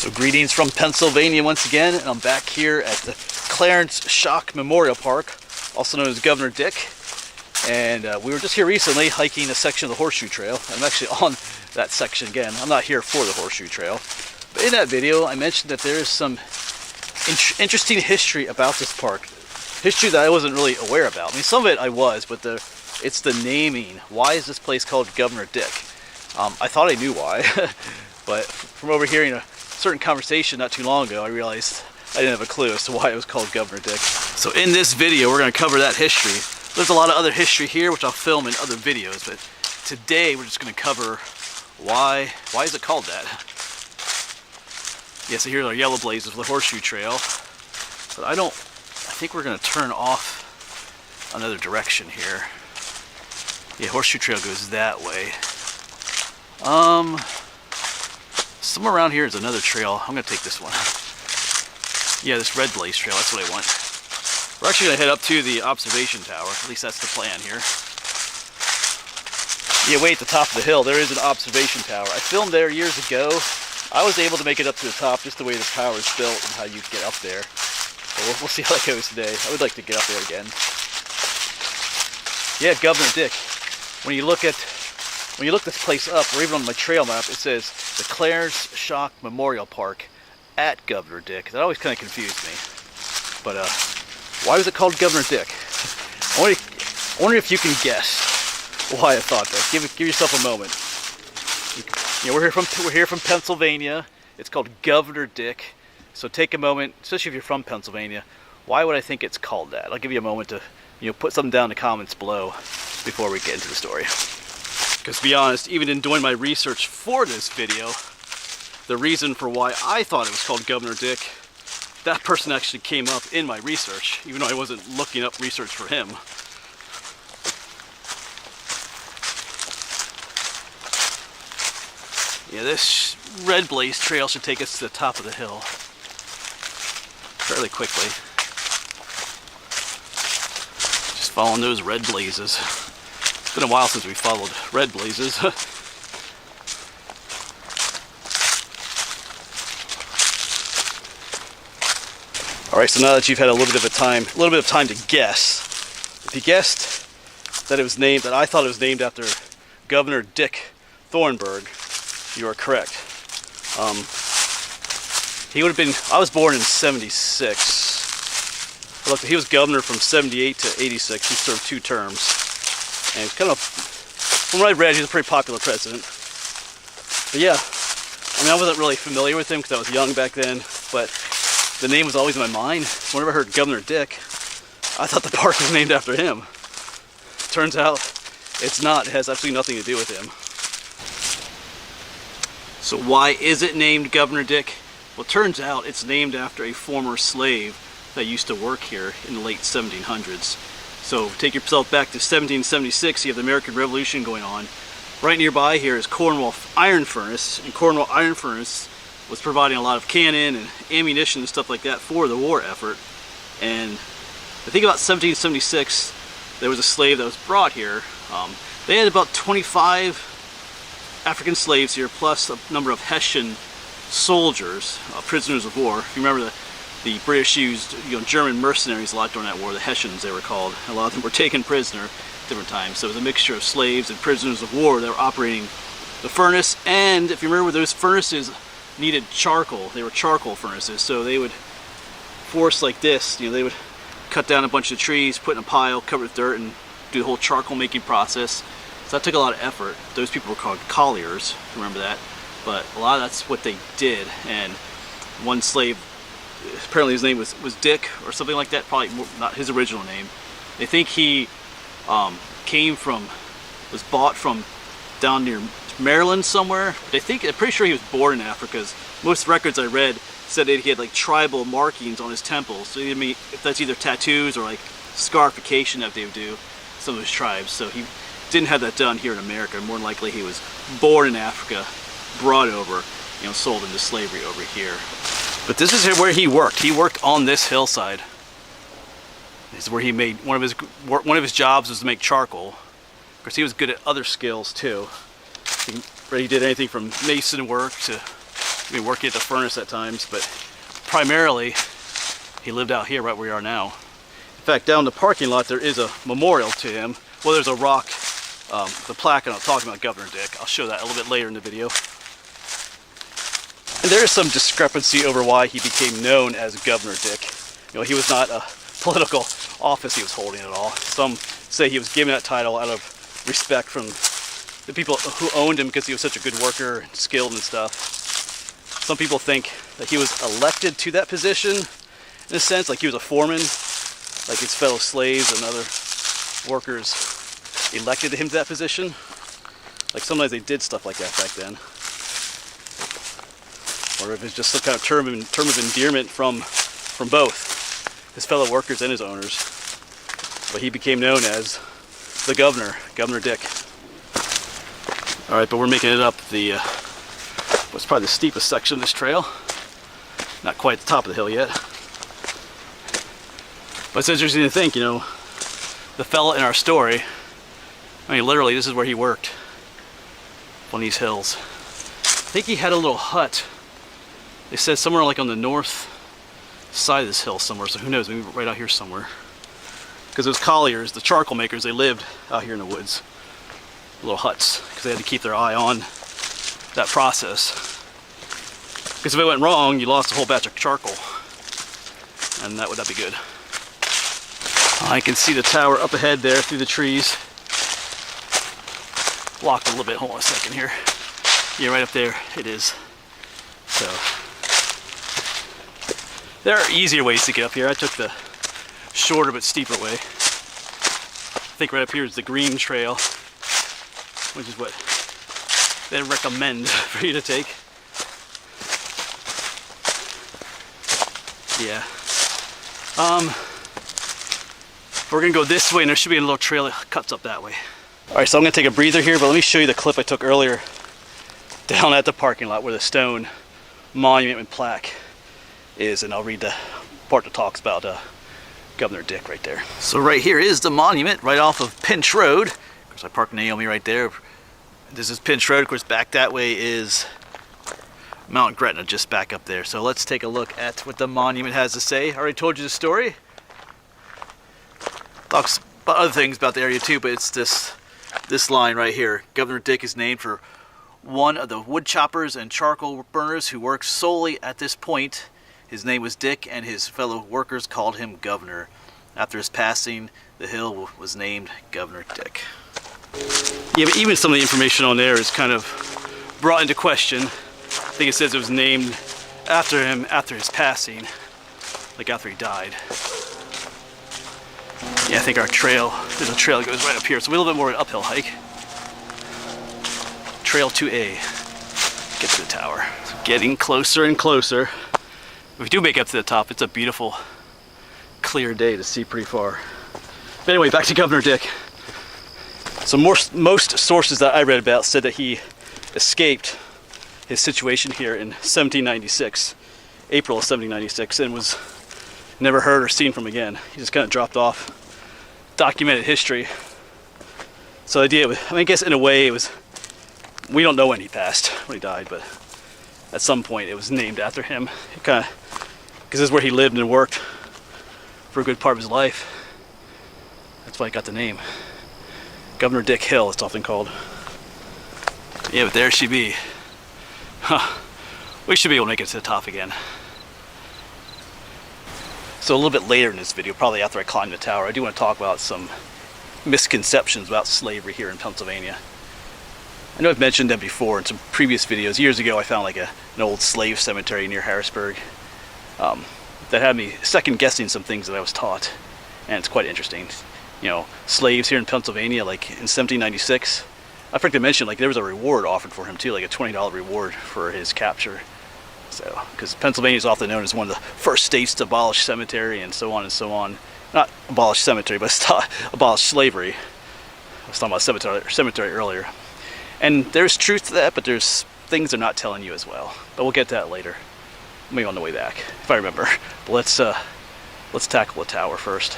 So greetings from Pennsylvania once again, and I'm back here at the Clarence Shock Memorial Park, also known as Governor Dick. And we were just here recently hiking a section of the Horseshoe Trail. I'm actually on that section again. I'm not here for the Horseshoe Trail. But in that video, I mentioned that there is some interesting history about this park. History that I wasn't really aware about. I mean, some of it I was, but it's the naming. Why is this place called Governor Dick? I thought I knew why, but from overhearing a certain conversation not too long ago, I realized I didn't have a clue as to why it was called Governor Dick. So in this video, we're going to cover that history. There's a lot of other history here, which I'll film in other videos, but today we're just going to cover why is it called that? Yeah, so here's our yellow blazes for the Horseshoe Trail, but I think we're going to turn off another direction here. Yeah, Horseshoe Trail goes that way. Somewhere around here is another trail. I'm going to take this one. Yeah, this red blaze trail, that's what I want. We're actually going to head up to the observation tower. At least that's the plan here. Yeah, way at the top of the hill, there is an observation tower. I filmed there years ago. I was able to make it up to the top just the way the tower is built and how you get up there. But we'll see how that goes today. I would like to get up there again. Yeah, Governor Dick. When you look this place up, or even on my trail map, it says the Clarence Shock Memorial Park at Governor Dick. That always kind of confused me. But why was it called Governor Dick? I wonder if you can guess why I thought that. Give yourself a moment. You know, we're here from Pennsylvania. It's called Governor Dick. So take a moment, especially if you're from Pennsylvania. Why would I think it's called that? I'll give you a moment to put something down in the comments below before we get into the story. Because to be honest, even in doing my research for this video, the reason for why I thought it was called Governor Dick, that person actually came up in my research, even though I wasn't looking up research for him. Yeah, this red blaze trail should take us to the top of the hill fairly quickly. Just following those red blazes. It's been a while since we followed red blazes. Alright, so now that you've had a little bit of time to guess, if you guessed that I thought it was named after Governor Dick Thornburgh, you are correct. He would have been, I was born in 76. Look, he was governor from 78 to 86. He served 2 terms. And kind of, from what I read, he's a pretty popular president. But yeah, I mean, I wasn't really familiar with him because I was young back then, but the name was always in my mind. Whenever I heard Governor Dick, I thought the park was named after him. Turns out it's not. It has absolutely nothing to do with him. So why is it named Governor Dick? Well, it turns out it's named after a former slave that used to work here in the late 1700s. So take yourself back to 1776, you have the American Revolution going on. Right nearby here is Cornwall Iron Furnace, and Cornwall Iron Furnace was providing a lot of cannon and ammunition and stuff like that for the war effort. And I think about 1776, there was a slave that was brought here. They had about 25 African slaves here, plus a number of Hessian soldiers, prisoners of war. If you remember, the British used German mercenaries a lot during that war, the Hessians they were called. A lot of them were taken prisoner at different times. So it was a mixture of slaves and prisoners of war that were operating the furnace. And if you remember, those furnaces needed charcoal. They were charcoal furnaces, so they would force like this. They would cut down a bunch of trees, put in a pile, cover it with dirt, and do the whole charcoal making process. So that took a lot of effort. Those people were called colliers, remember that. But a lot of that's what they did. And one slave, apparently his name was Dick or something like that, probably not his original name. They think he was bought from down near Maryland somewhere. I'm pretty sure he was born in Africa. Most records I read said that he had like tribal markings on his temples. So I mean, if that's either tattoos or like scarification that they would do, some of those tribes. So he didn't have that done here in America. More than likely he was born in Africa, brought over, sold into slavery over here. But this is where he worked. He worked on this hillside. This is where he made one of his jobs was to make charcoal. Of course, he was good at other skills too. He did anything from mason work to I mean, working at the furnace at times, but primarily he lived out here right where we are now. In fact, down in the parking lot there is a memorial to him. Well, there's a rock, the plaque, and I'm talking about Governor Dick. I'll show that a little bit later in the video. And there is some discrepancy over why he became known as Governor Dick. You know, he was not a political office he was holding at all. Some say he was given that title out of respect from the people who owned him because he was such a good worker and skilled and stuff. Some people think that he was elected to that position in a sense, like he was a foreman, like his fellow slaves and other workers elected him to that position. Like sometimes they did stuff like that back then. Or if it's just some kind of term of endearment from both his fellow workers and his owners. But he became known as the governor, Governor Dick. All right, but we're making it up the what's probably the steepest section of this trail. Not quite the top of the hill yet. But it's interesting to think, you know, the fella in our story, I mean, literally, this is where he worked, on these hills. I think he had a little hut. They said somewhere like on the north side of this hill somewhere, so who knows, maybe right out here somewhere. Because those colliers, the charcoal makers, they lived out here in the woods. Little huts, because they had to keep their eye on that process. Because if it went wrong, you lost a whole batch of charcoal. And that would not be good. I can see the tower up ahead there through the trees. Blocked a little bit, hold on a second here. Yeah, right up there, it is. So, there are easier ways to get up here. I took the shorter but steeper way. I think right up here is the green trail, which is what they recommend for you to take. Yeah. We're gonna go this way, and there should be a little trail that cuts up that way. All right, so I'm gonna take a breather here, but let me show you the clip I took earlier down at the parking lot where the stone monument and plaque is, and I'll read the part that talks about Governor Dick right there. So right here is the monument right off of Pinch Road. Of course, I parked Naomi right there. This is Pinch Road. Of course, back that way is Mount Gretna, just back up there. So let's take a look at what the monument has to say. I already told you the story. Talks about other things about the area too, but it's this line right here. Governor Dick is named for one of the wood choppers and charcoal burners who worked solely at this point. His name was Dick, and his fellow workers called him Governor. After his passing, the hill was named Governor Dick. Yeah, but even some of the information on there is kind of brought into question. I think it says it was named after him after his passing, like after he died. Yeah, I think our trail, there's a trail that goes right up here, so a little bit more of an uphill hike. Trail 2A, get to the tower. So getting closer and closer. If we do make it up to the top, it's a beautiful, clear day to see pretty far. But anyway, back to Governor Dick. So most sources that I read about said that he escaped his situation here in 1796, April of 1796, and was never heard or seen from again. He just kind of dropped off documented history. So the idea was, I mean, I guess in a way it was, we don't know when he passed, when he died, but at some point it was named after him. It kind of, because this is where he lived and worked for a good part of his life. That's why it got the name. Governor Dick Hill, it's often called. Yeah, but there she be. Huh. We should be able to make it to the top again. So a little bit later in this video, probably after I climb the tower, I do want to talk about some misconceptions about slavery here in Pennsylvania. I know I've mentioned them before in some previous videos. Years ago I found like an old slave cemetery near Harrisburg that had me second guessing some things that I was taught, and it's quite interesting. You know, slaves here in Pennsylvania, like in 1796, I forgot to mention, like there was a reward offered for him too, like a $20 reward for his capture. So, because Pennsylvania is often known as one of the first states to abolish cemetery and so on and so on. Not abolish cemetery, but abolish slavery. I was talking about cemetery earlier. And there's truth to that, but there's things they're not telling you as well. But we'll get to that later. Maybe on the way back, if I remember. But let's tackle the tower first.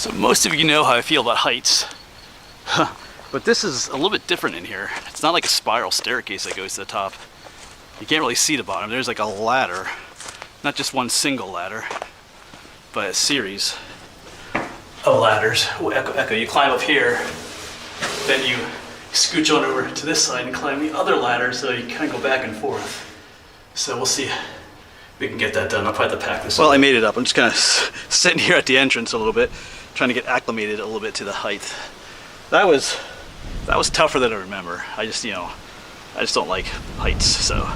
So most of you know how I feel about heights, but this is a little bit different in here. It's not like a spiral staircase that goes to the top. You can't really see the bottom. There's like a ladder, not just one single ladder, but a series of ladders. Oh, echo. You climb up here, then you scooch on over to this side and climb the other ladder, so you kind of go back and forth. So we'll see if we can get that done. I'll probably have to pack this up. Well, I made it up. I'm just kind of sitting here at the entrance a little bit, trying to get acclimated a little bit to the height. That was tougher than I remember. I just don't like heights, so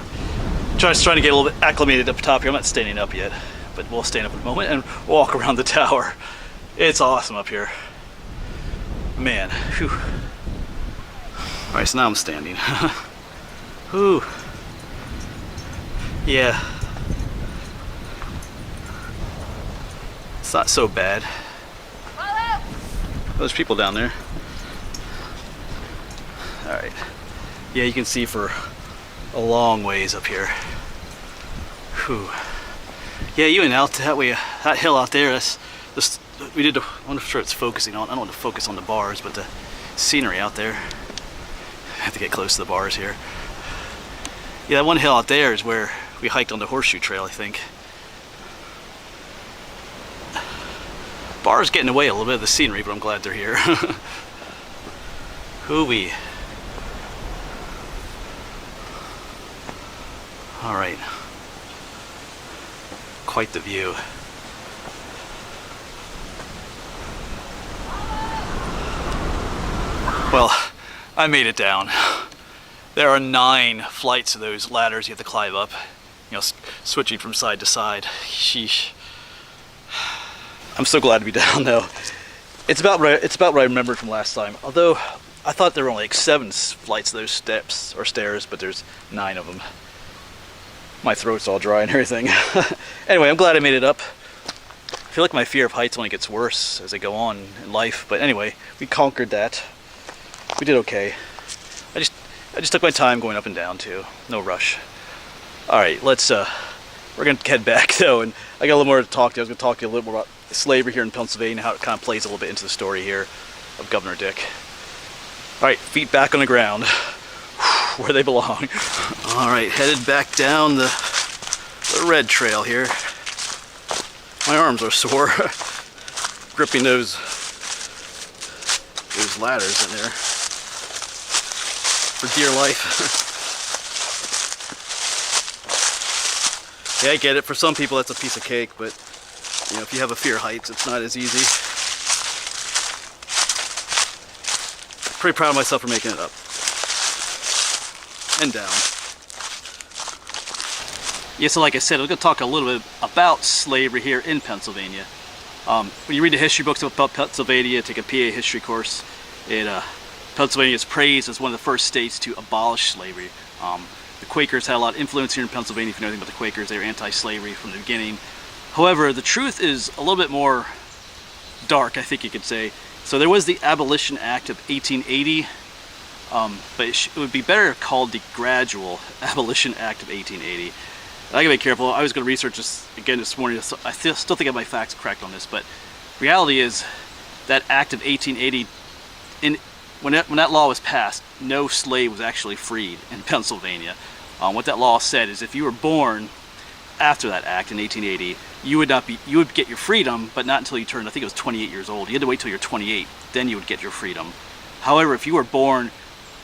just trying to get a little bit acclimated up top here. I'm not standing up yet, but we'll stand up in a moment and walk around the tower. It's awesome up here, man. Whew. All right, so now I'm standing. Whew. Yeah. It's not so bad. There's people down there. All right. Yeah, you can see for a long ways up here. Whew. Yeah, even out that way, that hill out there. We did. I'm not sure it's focusing on. I don't want to focus on the bars, but the scenery out there. I have to get close to the bars here. Yeah, that one hill out there is where we hiked on the horseshoe trail, I think. Bars get in the way a little bit of the scenery, but I'm glad they're here. Hooey. All right. Quite the view. Well, I made it down. There are 9 flights of those ladders you have to climb up. You know, switching from side to side. Sheesh. I'm so glad to be down though. It's about right I remembered from last time. Although I thought there were only like 7 flights of those steps or stairs, but there's 9 of them. My throat's all dry and everything. Anyway, I'm glad I made it up. I feel like my fear of heights only gets worse as I go on in life. But anyway, we conquered that. We did okay. I just took my time going up and down too. No rush. All right, we're gonna head back though, and I got a little more to talk to you. I was gonna talk to you a little more about slavery here in Pennsylvania, how it kind of plays a little bit into the story here of Governor Dick. All right, feet back on the ground, where they belong. All right, headed back down the red trail here. My arms are sore, gripping those ladders in there for dear life. Yeah, I get it. For some people, that's a piece of cake, but you know, if you have a fear of heights, it's not as easy. Pretty proud of myself for making it up and down. Yeah, so like I said, I'm going to talk a little bit about slavery here in Pennsylvania. When you read the history books about Pennsylvania, take a PA history course, Pennsylvania is praised as one of the first states to abolish slavery. The Quakers had a lot of influence here in Pennsylvania. If you know anything about the Quakers, they were anti-slavery from the beginning. However, the truth is a little bit more dark, I think you could say. So there was the Abolition Act of 1880, but it would be better called the Gradual Abolition Act of 1880. I gotta be careful. I was going to research this again this morning. I still think I have my facts correct on this, but reality is that Act of 1880, when that law was passed, no slave was actually freed in Pennsylvania. What that law said is if you were born after that act in 1880, you would get your freedom, but not until you turned, I think it was 28 years old. You had to wait till you're 28, then you would get your freedom. However, if you were born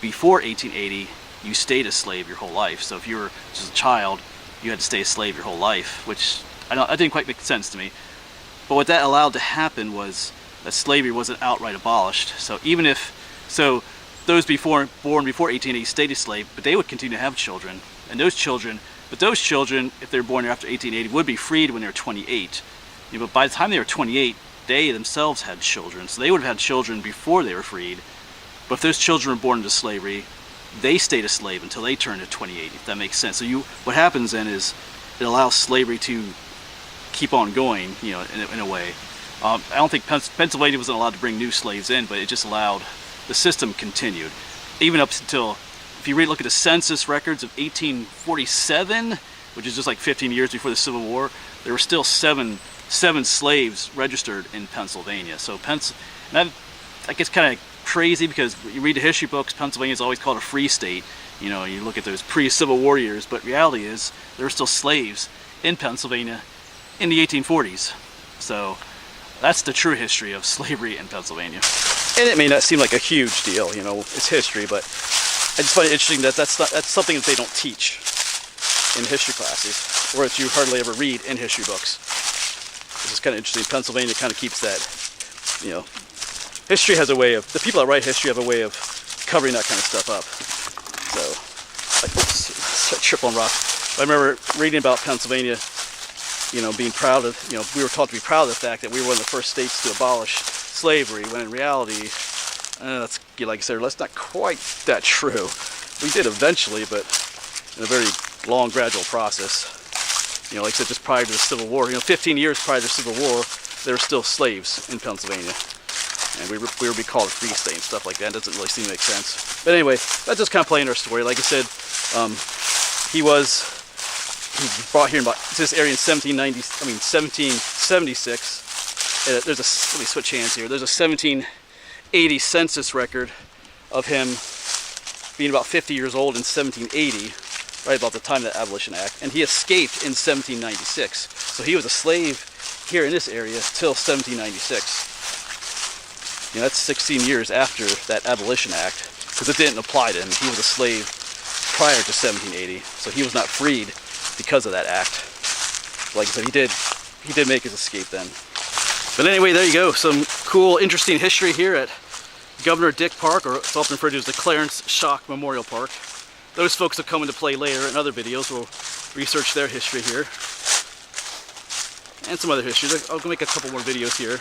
before 1880, you stayed a slave your whole life. So if you were just a child, you had to stay a slave your whole life, which that didn't quite make sense to me. But what that allowed to happen was that slavery wasn't outright abolished. So those born before 1880 stayed a slave, but they would continue to have children. And those children, if they were born after 1880, would be freed when they were 28. But by the time they were 28, they themselves had children. So they would have had children before they were freed. But if those children were born into slavery, they stayed a slave until they turned to 28, if that makes sense. So what happens then is it allows slavery to keep on going, in a way. I don't think Pennsylvania wasn't allowed to bring new slaves in, but it just allowed the system continued. Even up until, if you look at the census records of 1847, which is just like 15 years before the Civil War, there were still seven slaves registered in Pennsylvania. So that gets kind of crazy because you read the history books, Pennsylvania is always called a free state. You know, you look at those pre-Civil War years, but reality is there were still slaves in Pennsylvania in the 1840s. So that's the true history of slavery in Pennsylvania. And it may not seem like a huge deal, you know, it's history, but I just find it interesting that that's something that they don't teach in history classes, or that you hardly ever read in history books. It's just kind of interesting. Pennsylvania kind of keeps that, you know, history has a way of, the people that write history have a way of covering that kind of stuff up. So, like, oops, it's a trip on rock. I remember reading about Pennsylvania, you know, being proud of, you know, we were taught to be proud of the fact that we were one of the first states to abolish slavery, when in reality, that's, like I said, that's not quite that true. We did eventually, but in a very long, gradual process. You know, like I said, just prior to the Civil War, you know, 15 years prior to the Civil War, there were still slaves in Pennsylvania. And we would be called a free state and stuff like that. It doesn't really seem to make sense. But anyway, that's just kind of playing our story. Like I said, he was brought here in about this area in 1776. Let me switch hands here. There's a 1780 census record of him being about 50 years old in 1780, right about the time of the Abolition Act. And he escaped in 1796. So he was a slave here in this area till 1796. You know, that's 16 years after that Abolition Act, because it didn't apply to him. He was a slave prior to 1780, so he was not freed because of that act. Like I said, he did make his escape then. But anyway, there you go. Some cool, interesting history here at Governor Dick Park, or it's often referred to as the Clarence Shock Memorial Park. Those folks will come into play later in other videos. We'll research their history here. And some other history. I'll make a couple more videos here.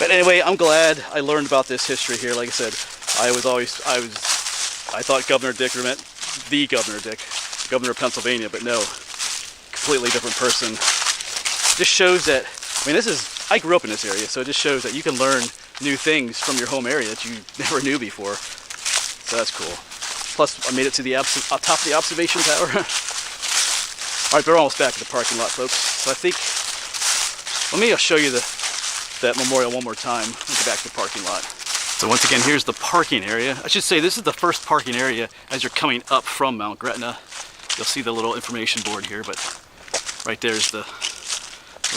But anyway, I'm glad I learned about this history here. Like I said, I thought Governor Dick meant the Governor Dick, Governor of Pennsylvania, but no, completely different person. Just shows that, I mean, I grew up in this area, so it just shows that you can learn new things from your home area that you never knew before. So that's cool. Plus, I made it to the top of the observation tower. All right, we're almost back at the parking lot, folks. So I think, let me show you that memorial one more time. We'll get back to the parking lot. So once again, here's the parking area. I should say this is the first parking area as you're coming up from Mount Gretna. You'll see the little information board here, but right there's the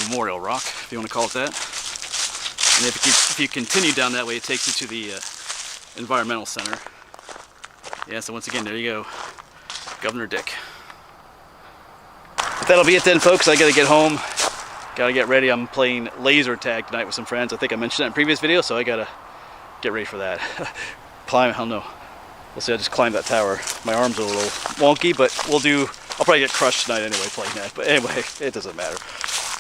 memorial rock, if you want to call it that. And if you continue down that way, it takes you to the environmental center. Yeah, so once again, there you go, Governor Dick. But that'll be it then, folks. I gotta get home. Gotta get ready. I'm playing laser tag tonight with some friends. I think I mentioned that in previous video, so I gotta get ready for that. Climb, I don't know. We'll see, I just climbed that tower. My arms are a little wonky, but I'll probably get crushed tonight anyway playing that. But anyway, it doesn't matter.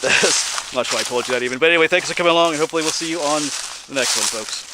I'm not sure I told you that even. But anyway, thanks for coming along, and hopefully we'll see you on the next one, folks.